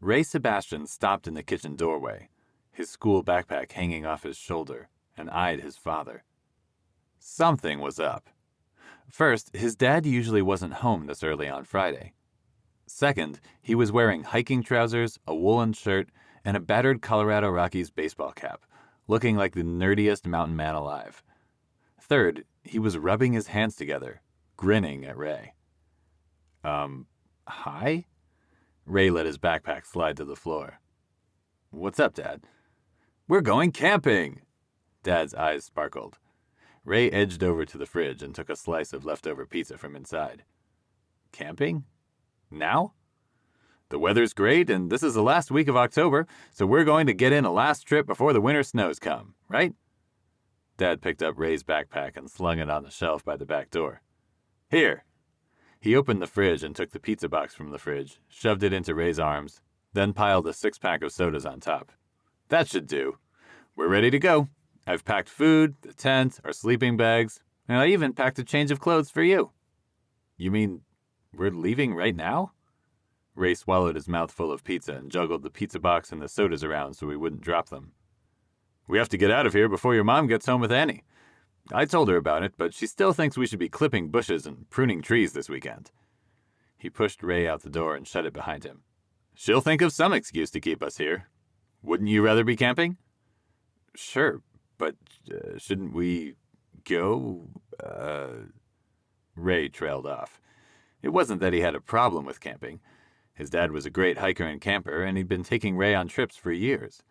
Ray Sebastian stopped in the kitchen doorway, his school backpack hanging off his shoulder, and eyed his father. Something was up. First, his dad usually wasn't home this early on Friday. Second, he was wearing hiking trousers, a woolen shirt, and a battered Colorado Rockies baseball cap, looking like the nerdiest mountain man alive. Third, he was rubbing his hands together, grinning at Ray. Hi? Ray let his backpack slide to the floor. What's up, Dad? We're going camping! Dad's eyes sparkled. Ray edged over to the fridge and took a slice of leftover pizza from inside. Camping? Now? The weather's great, and this is the last week of October, so we're going to get in a last trip before the winter snows come, right? Dad picked up Ray's backpack and slung it on the shelf by the back door. Here. He opened the fridge and took the pizza box from the fridge, shoved it into Ray's arms, then piled a 6-pack of sodas on top. That should do. We're ready to go. I've packed food, the tent, our sleeping bags, and I even packed a change of clothes for you. You mean we're leaving right now? Ray swallowed his mouth full of pizza and juggled the pizza box and the sodas around so he wouldn't drop them. We have to get out of here before your mom gets home with Annie. I told her about it, but she still thinks we should be clipping bushes and pruning trees this weekend. He pushed Ray out the door and shut it behind him. She'll think of some excuse to keep us here. Wouldn't you rather be camping? Sure, but shouldn't we go? Ray trailed off. It wasn't that he had a problem with camping. His dad was a great hiker and camper, and he'd been taking Ray on trips for years.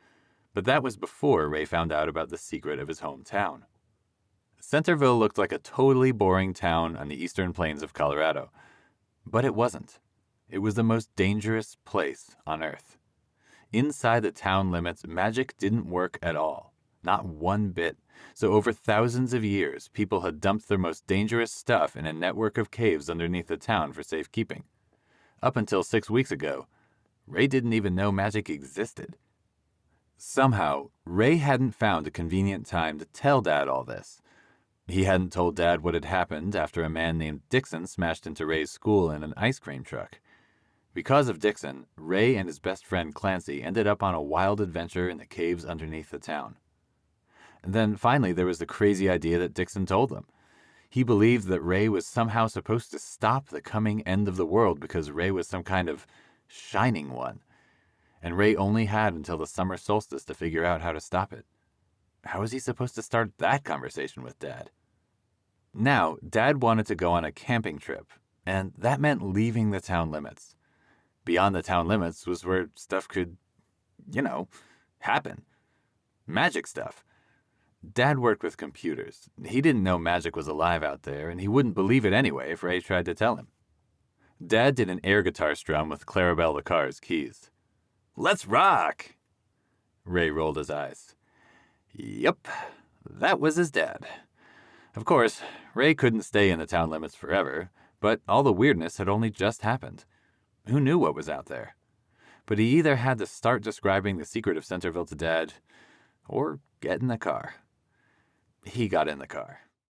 But that was before Ray found out about the secret of his hometown. Centerville looked like a totally boring town on the eastern plains of Colorado. But it wasn't. It was the most dangerous place on Earth. Inside the town limits, magic didn't work at all. Not one bit. So over thousands of years, people had dumped their most dangerous stuff in a network of caves underneath the town for safekeeping. Up until 6 weeks ago, Ray didn't even know magic existed. Somehow, Ray hadn't found a convenient time to tell Dad all this. He hadn't told Dad what had happened after a man named Dixon smashed into Ray's school in an ice cream truck. Because of Dixon, Ray and his best friend Clancy ended up on a wild adventure in the caves underneath the town. And then finally there was the crazy idea that Dixon told them. He believed that Ray was somehow supposed to stop the coming end of the world because Ray was some kind of shining one. And Ray only had until the summer solstice to figure out how to stop it. How was he supposed to start that conversation with Dad? Now, Dad wanted to go on a camping trip, and that meant leaving the town limits. Beyond the town limits was where stuff could, happen. Magic stuff. Dad worked with computers. He didn't know magic was alive out there, and he wouldn't believe it anyway if Ray tried to tell him. Dad did an air guitar strum with Clarabelle the car's keys. Let's rock! Ray rolled his eyes. Yep, that was his dad. Of course, Ray couldn't stay in the town limits forever, but all the weirdness had only just happened. Who knew what was out there? But he either had to start describing the secret of Centerville to Dad, or get in the car. He got in the car.